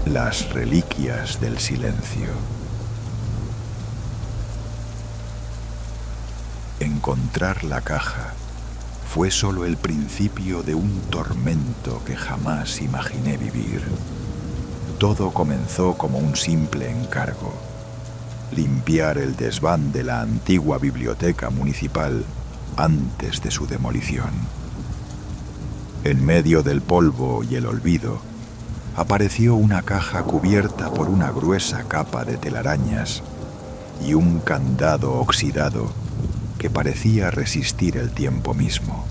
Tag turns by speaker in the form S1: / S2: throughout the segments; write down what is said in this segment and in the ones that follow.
S1: Las reliquias del silencio. Encontrar la caja fue solo el principio de un tormento que jamás imaginé vivir. Todo comenzó como un simple encargo: limpiar el desván de la antigua biblioteca municipal antes de su demolición. En medio del polvo y el olvido, apareció una caja cubierta por una gruesa capa de telarañas y un candado oxidado que parecía resistir el tiempo mismo.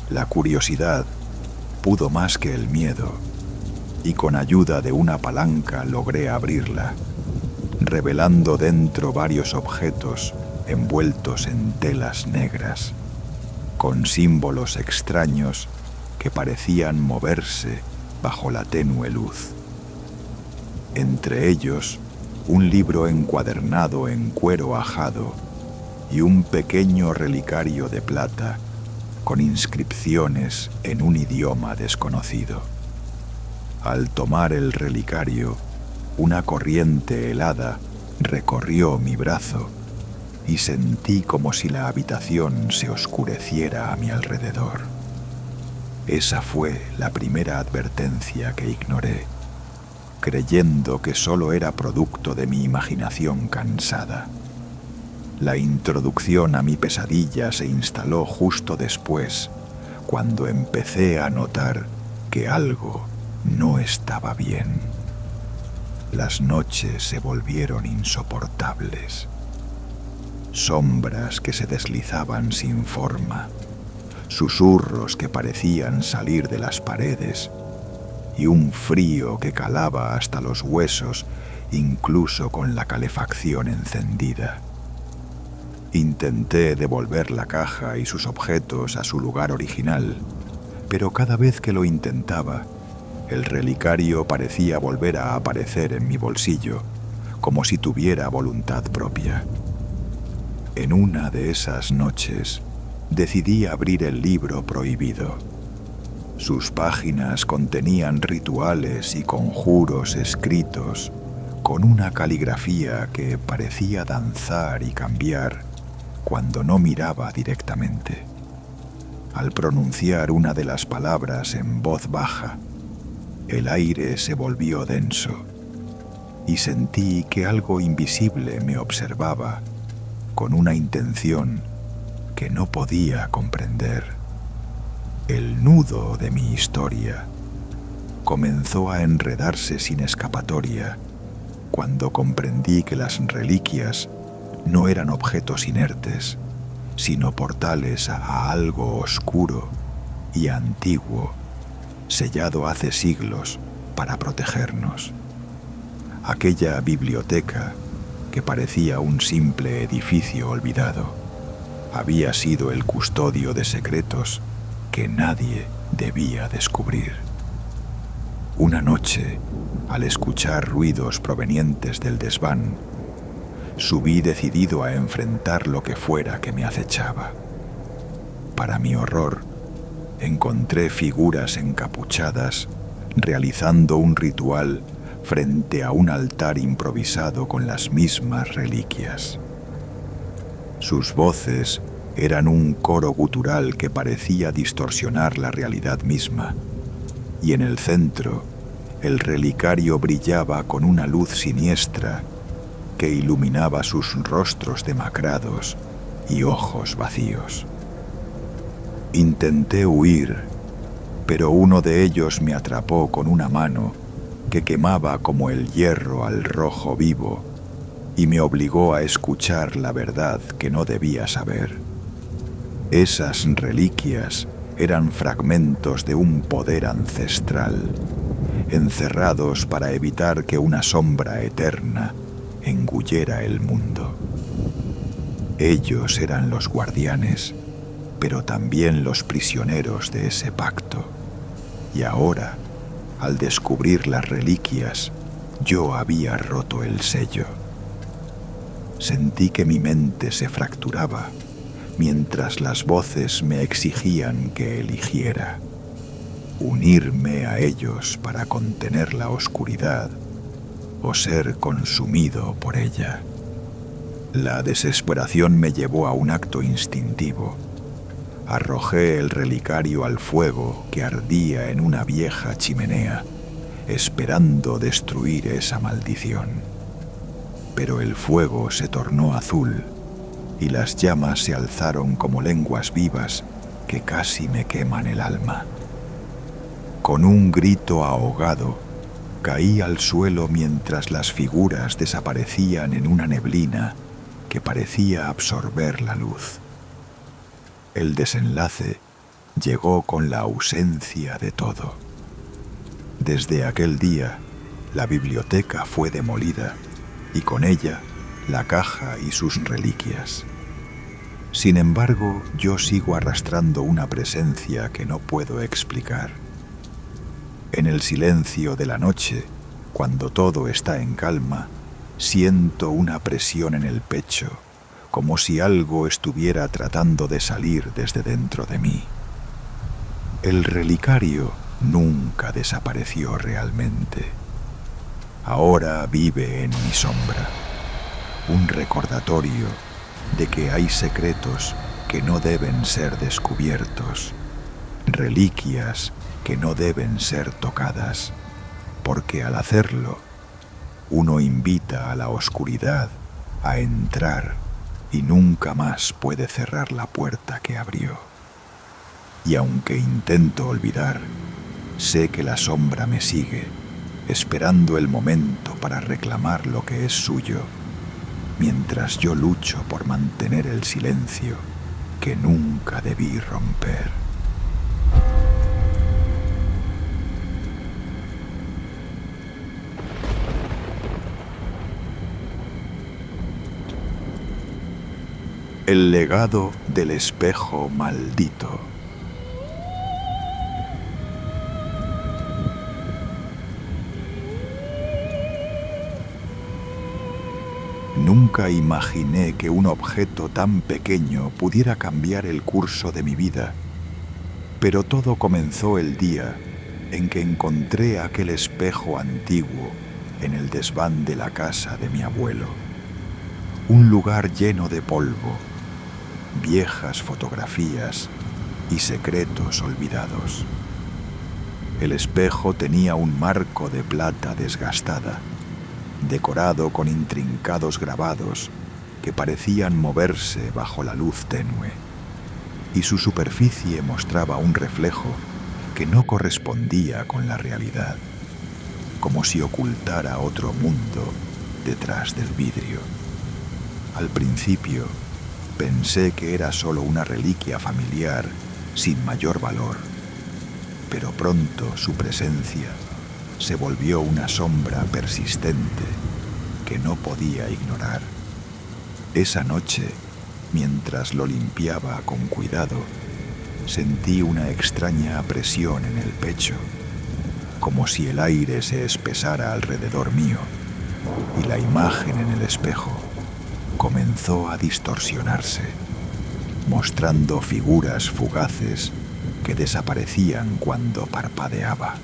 S1: La curiosidad pudo más que el miedo, y con ayuda de una palanca logré abrirla, revelando dentro varios objetos envueltos en telas negras, con símbolos extraños que parecían moverse bajo la tenue luz. Entre ellos, un libro encuadernado en cuero ajado y un pequeño relicario de plata con inscripciones en un idioma desconocido. Al tomar el relicario, una corriente helada recorrió mi brazo y sentí como si la habitación se oscureciera a mi alrededor. Esa fue la primera advertencia que ignoré, creyendo que solo era producto de mi imaginación cansada. La introducción a mi pesadilla se instaló justo después, cuando empecé a notar que algo no estaba bien. Las noches se volvieron insoportables. Sombras que se deslizaban sin forma, susurros que parecían salir de las paredes y un frío que calaba hasta los huesos, incluso con la calefacción encendida. Intenté devolver la caja y sus objetos a su lugar original, pero cada vez que lo intentaba, el relicario parecía volver a aparecer en mi bolsillo, como si tuviera voluntad propia. En una de esas noches, decidí abrir el libro prohibido. Sus páginas contenían rituales y conjuros escritos con una caligrafía que parecía danzar y cambiar cuando no miraba directamente. Al pronunciar una de las palabras en voz baja, el aire se volvió denso y sentí que algo invisible me observaba con una intención que no podía comprender. El nudo de mi historia comenzó a enredarse sin escapatoria cuando comprendí que las reliquias no eran objetos inertes, sino portales a algo oscuro y antiguo, sellado hace siglos para protegernos. Aquella biblioteca, que parecía un simple edificio olvidado, había sido el custodio de secretos que nadie debía descubrir. Una noche, al escuchar ruidos provenientes del desván, subí decidido a enfrentar lo que fuera que me acechaba. Para mi horror, encontré figuras encapuchadas realizando un ritual frente a un altar improvisado con las mismas reliquias. Sus voces eran un coro gutural que parecía distorsionar la realidad misma, y en el centro, el relicario brillaba con una luz siniestra que iluminaba sus rostros demacrados y ojos vacíos. Intenté huir, pero uno de ellos me atrapó con una mano que quemaba como el hierro al rojo vivo y me obligó a escuchar la verdad que no debía saber. Esas reliquias eran fragmentos de un poder ancestral, encerrados para evitar que una sombra eterna engullera el mundo. Ellos eran los guardianes, pero también los prisioneros de ese pacto. Y ahora, al descubrir las reliquias, yo había roto el sello. Sentí que mi mente se fracturaba, mientras las voces me exigían que eligiera: unirme a ellos para contener la oscuridad o ser consumido por ella. La desesperación me llevó a un acto instintivo. Arrojé el relicario al fuego que ardía en una vieja chimenea, esperando destruir esa maldición. Pero el fuego se tornó azul y las llamas se alzaron como lenguas vivas que casi me queman el alma. Con un grito ahogado, caí al suelo mientras las figuras desaparecían en una neblina que parecía absorber la luz. El desenlace llegó con la ausencia de todo. Desde aquel día, la biblioteca fue demolida y con ella la caja y sus reliquias. Sin embargo, yo sigo arrastrando una presencia que no puedo explicar. En el silencio de la noche, cuando todo está en calma, siento una presión en el pecho, como si algo estuviera tratando de salir desde dentro de mí. El relicario nunca desapareció realmente. Ahora vive en mi sombra, un recordatorio de que hay secretos que no deben ser descubiertos, reliquias que no deben ser tocadas, porque al hacerlo, uno invita a la oscuridad a entrar y nunca más puede cerrar la puerta que abrió. Y aunque intento olvidar, sé que la sombra me sigue, esperando el momento para reclamar lo que es suyo, mientras yo lucho por mantener el silencio que nunca debí romper. El legado del espejo maldito. Nunca imaginé que un objeto tan pequeño pudiera cambiar el curso de mi vida, pero todo comenzó el día en que encontré aquel espejo antiguo en el desván de la casa de mi abuelo. Un lugar lleno de polvo, viejas fotografías y secretos olvidados. El espejo tenía un marco de plata desgastada, decorado con intrincados grabados que parecían moverse bajo la luz tenue, y su superficie mostraba un reflejo que no correspondía con la realidad, como si ocultara otro mundo detrás del vidrio. Al principio, pensé que era solo una reliquia familiar sin mayor valor, pero pronto su presencia se volvió una sombra persistente que no podía ignorar. Esa noche, mientras lo limpiaba con cuidado, sentí una extraña presión en el pecho, como si el aire se espesara alrededor mío, y la imagen en el espejo comenzó a distorsionarse, mostrando figuras fugaces que desaparecían cuando parpadeaba.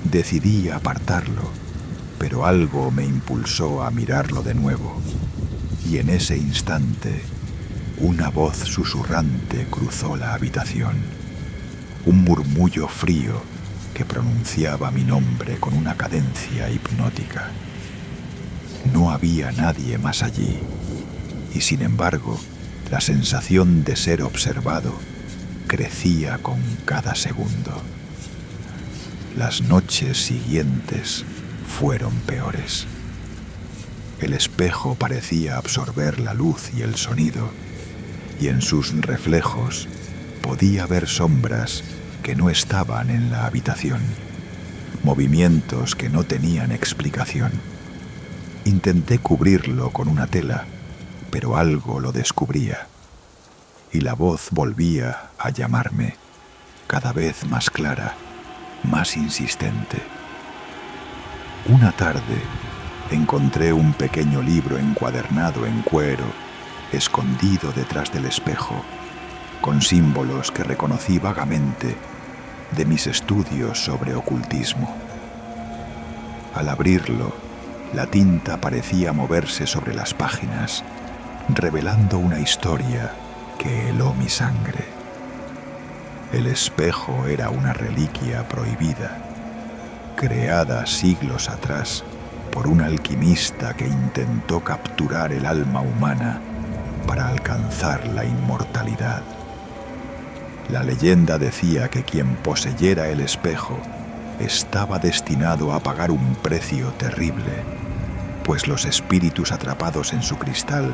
S1: Decidí apartarlo, pero algo me impulsó a mirarlo de nuevo, y en ese instante una voz susurrante cruzó la habitación, un murmullo frío que pronunciaba mi nombre con una cadencia hipnótica. No había nadie más allí, y sin embargo, la sensación de ser observado crecía con cada segundo. Las noches siguientes fueron peores. El espejo parecía absorber la luz y el sonido, y en sus reflejos podía ver sombras que no estaban en la habitación, movimientos que no tenían explicación. Intenté cubrirlo con una tela, pero algo lo descubría, y la voz volvía a llamarme, cada vez más clara, más insistente. Una tarde encontré un pequeño libro encuadernado en cuero escondido detrás del espejo, con símbolos que reconocí vagamente de mis estudios sobre ocultismo. Al abrirlo, la tinta parecía moverse sobre las páginas, revelando una historia que heló mi sangre. El espejo era una reliquia prohibida, creada siglos atrás por un alquimista que intentó capturar el alma humana para alcanzar la inmortalidad. La leyenda decía que quien poseyera el espejo estaba destinado a pagar un precio terrible, pues los espíritus atrapados en su cristal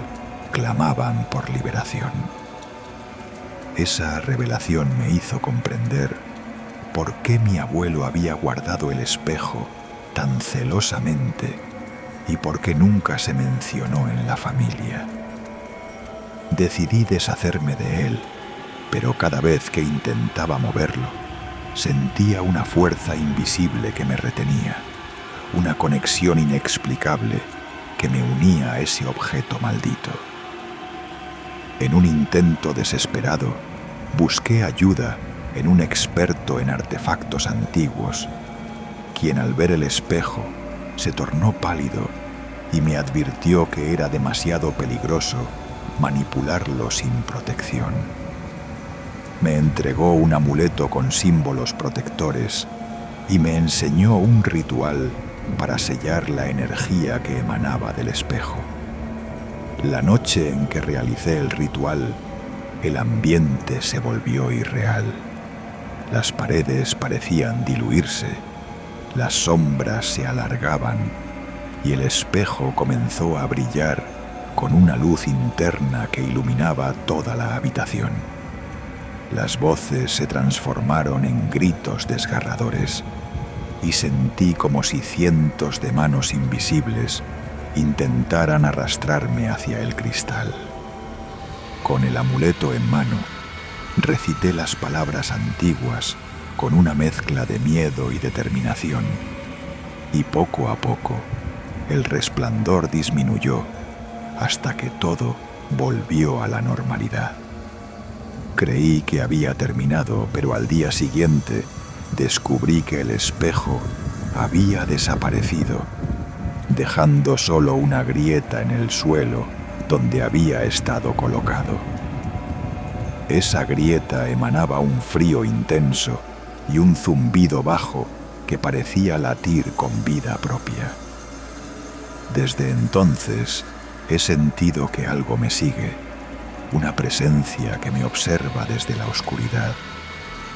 S1: clamaban por liberación. Esa revelación me hizo comprender por qué mi abuelo había guardado el espejo tan celosamente y por qué nunca se mencionó en la familia. Decidí deshacerme de él, pero cada vez que intentaba moverlo, sentía una fuerza invisible que me retenía, una conexión inexplicable que me unía a ese objeto maldito. En un intento desesperado, busqué ayuda en un experto en artefactos antiguos, quien al ver el espejo se tornó pálido y me advirtió que era demasiado peligroso manipularlo sin protección. Me entregó un amuleto con símbolos protectores y me enseñó un ritual para sellar la energía que emanaba del espejo. La noche en que realicé el ritual, el ambiente se volvió irreal. Las paredes parecían diluirse, las sombras se alargaban y el espejo comenzó a brillar con una luz interna que iluminaba toda la habitación. Las voces se transformaron en gritos desgarradores y sentí como si cientos de manos invisibles intentaran arrastrarme hacia el cristal. Con el amuleto en mano, recité las palabras antiguas con una mezcla de miedo y determinación, y poco a poco el resplandor disminuyó hasta que todo volvió a la normalidad. Creí que había terminado, pero al día siguiente descubrí que el espejo había desaparecido, dejando solo una grieta en el suelo donde había estado colocado. Esa grieta emanaba un frío intenso y un zumbido bajo que parecía latir con vida propia. Desde entonces he sentido que algo me sigue, una presencia que me observa desde la oscuridad,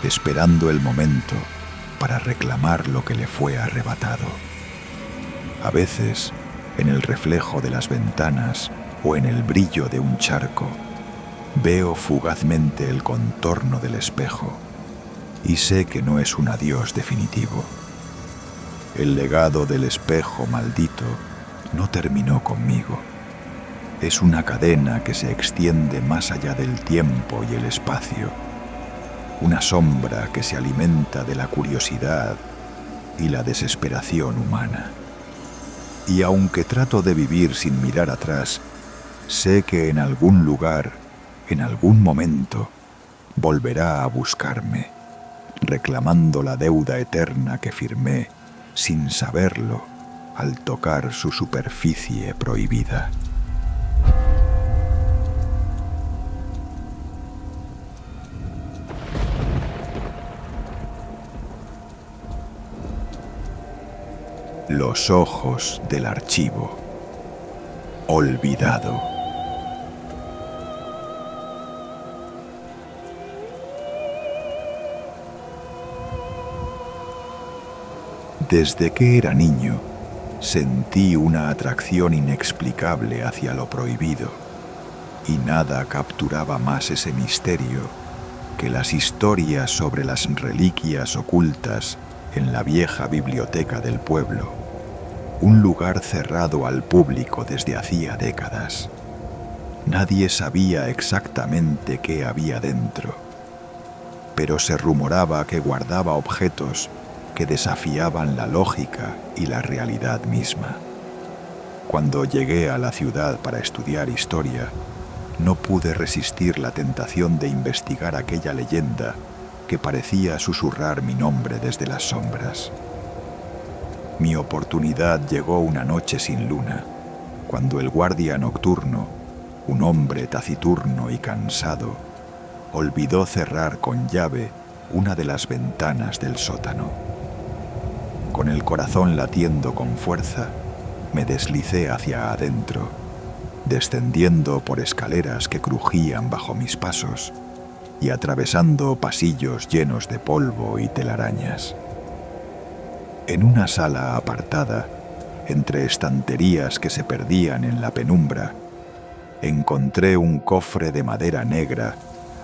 S1: esperando el momento para reclamar lo que le fue arrebatado. A veces, en el reflejo de las ventanas o en el brillo de un charco, veo fugazmente el contorno del espejo y sé que no es un adiós definitivo. El legado del espejo maldito no terminó conmigo. Es una cadena que se extiende más allá del tiempo y el espacio, una sombra que se alimenta de la curiosidad y la desesperación humana. Y aunque trato de vivir sin mirar atrás, sé que en algún lugar, en algún momento, volverá a buscarme, reclamando la deuda eterna que firmé sin saberlo al tocar su superficie prohibida. Los ojos del archivo. Olvidado. Desde que era niño, sentí una atracción inexplicable hacia lo prohibido, y nada capturaba más ese misterio que las historias sobre las reliquias ocultas en la vieja biblioteca del pueblo, un lugar cerrado al público desde hacía décadas. Nadie sabía exactamente qué había dentro, pero se rumoraba que guardaba objetos que desafiaban la lógica y la realidad misma. Cuando llegué a la ciudad para estudiar historia, no pude resistir la tentación de investigar aquella leyenda que parecía susurrar mi nombre desde las sombras. Mi oportunidad llegó una noche sin luna, cuando el guardia nocturno, un hombre taciturno y cansado, olvidó cerrar con llave una de las ventanas del sótano. Con el corazón latiendo con fuerza, me deslicé hacia adentro, descendiendo por escaleras que crujían bajo mis pasos y atravesando pasillos llenos de polvo y telarañas. En una sala apartada, entre estanterías que se perdían en la penumbra, encontré un cofre de madera negra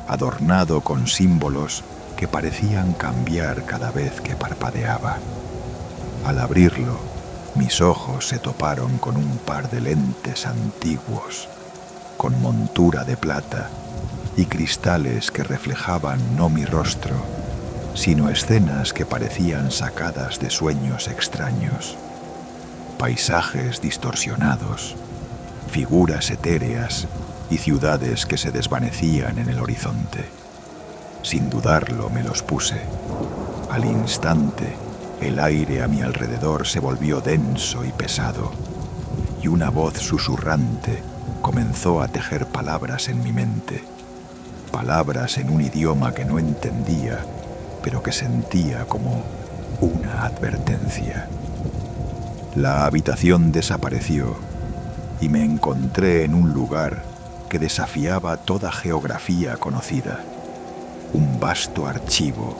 S1: adornado con símbolos que parecían cambiar cada vez que parpadeaba. Al abrirlo, mis ojos se toparon con un par de lentes antiguos, con montura de plata y cristales que reflejaban no mi rostro, sino escenas que parecían sacadas de sueños extraños, paisajes distorsionados, figuras etéreas y ciudades que se desvanecían en el horizonte. Sin dudarlo me los puse. Al instante, el aire a mi alrededor se volvió denso y pesado, y una voz susurrante comenzó a tejer palabras en mi mente, palabras en un idioma que no entendía, pero que sentía como una advertencia. La habitación desapareció y me encontré en un lugar que desafiaba toda geografía conocida, un vasto archivo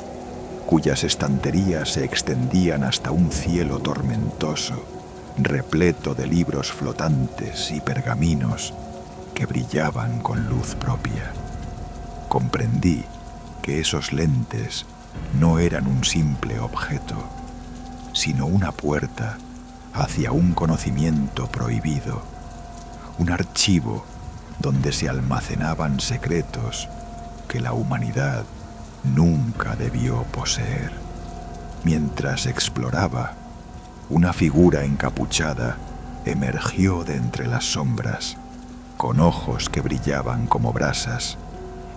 S1: cuyas estanterías se extendían hasta un cielo tormentoso, repleto de libros flotantes y pergaminos que brillaban con luz propia. Comprendí que esos lentes no eran un simple objeto, sino una puerta hacia un conocimiento prohibido, un archivo donde se almacenaban secretos que la humanidad nunca debió poseer. Mientras exploraba, una figura encapuchada emergió de entre las sombras, con ojos que brillaban como brasas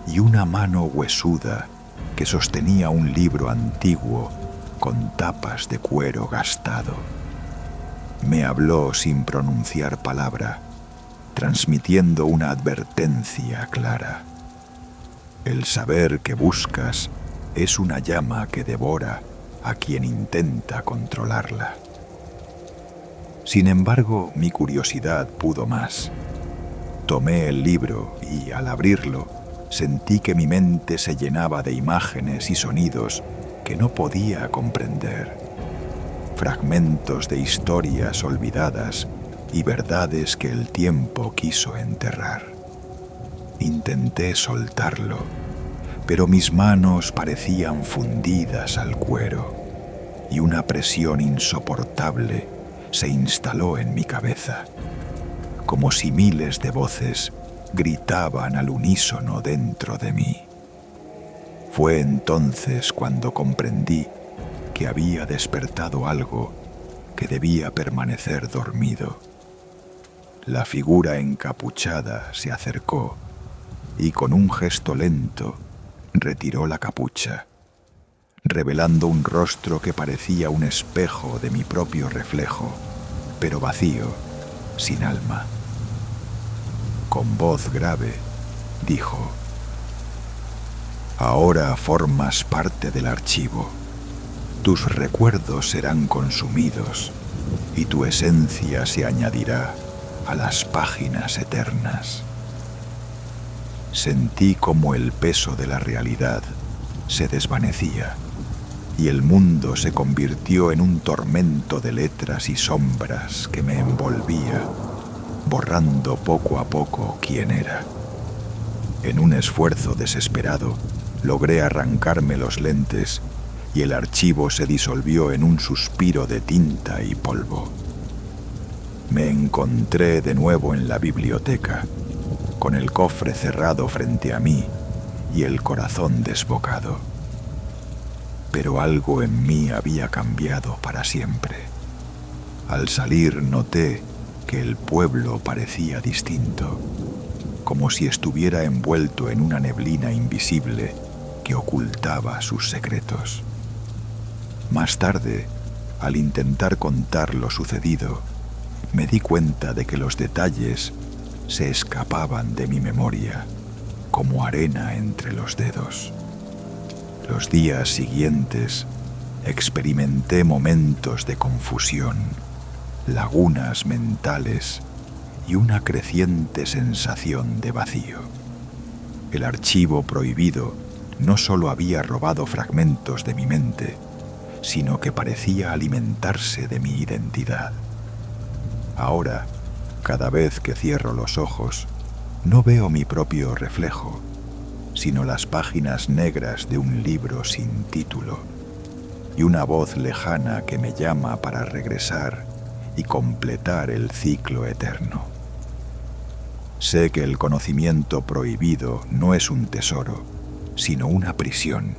S1: y una mano huesuda que sostenía un libro antiguo con tapas de cuero gastado. Me habló sin pronunciar palabra, transmitiendo una advertencia clara. El saber que buscas es una llama que devora a quien intenta controlarla. Sin embargo, mi curiosidad pudo más. Tomé el libro y, al abrirlo, sentí que mi mente se llenaba de imágenes y sonidos que no podía comprender. Fragmentos de historias olvidadas y verdades que el tiempo quiso enterrar. Intenté soltarlo, pero mis manos parecían fundidas al cuero y una presión insoportable se instaló en mi cabeza, como si miles de voces gritaban al unísono dentro de mí. Fue entonces cuando comprendí que había despertado algo que debía permanecer dormido. La figura encapuchada se acercó y con un gesto lento retiró la capucha, revelando un rostro que parecía un espejo de mi propio reflejo, pero vacío, sin alma. Con voz grave, dijo: «Ahora formas parte del archivo. Tus recuerdos serán consumidos y tu esencia se añadirá a las páginas eternas». Sentí como el peso de la realidad se desvanecía y el mundo se convirtió en un tormento de letras y sombras que me envolvía, borrando poco a poco quién era. En un esfuerzo desesperado, logré arrancarme los lentes y el archivo se disolvió en un suspiro de tinta y polvo. Me encontré de nuevo en la biblioteca, con el cofre cerrado frente a mí y el corazón desbocado. Pero algo en mí había cambiado para siempre. Al salir noté que el pueblo parecía distinto, como si estuviera envuelto en una neblina invisible que ocultaba sus secretos. Más tarde, al intentar contar lo sucedido, me di cuenta de que los detalles se escapaban de mi memoria como arena entre los dedos. Los días siguientes experimenté momentos de confusión, lagunas mentales y una creciente sensación de vacío. El archivo prohibido no solo había robado fragmentos de mi mente, sino que parecía alimentarse de mi identidad. Ahora, cada vez que cierro los ojos, no veo mi propio reflejo, sino las páginas negras de un libro sin título y una voz lejana que me llama para regresar y completar el ciclo eterno. Sé que el conocimiento prohibido no es un tesoro, sino una prisión,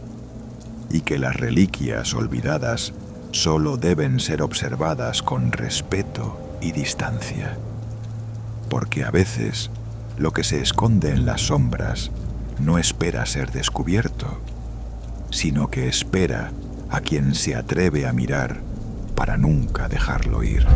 S1: y que las reliquias olvidadas solo deben ser observadas con respeto y distancia. Porque a veces lo que se esconde en las sombras no espera ser descubierto, sino que espera a quien se atreve a mirar para nunca dejarlo ir.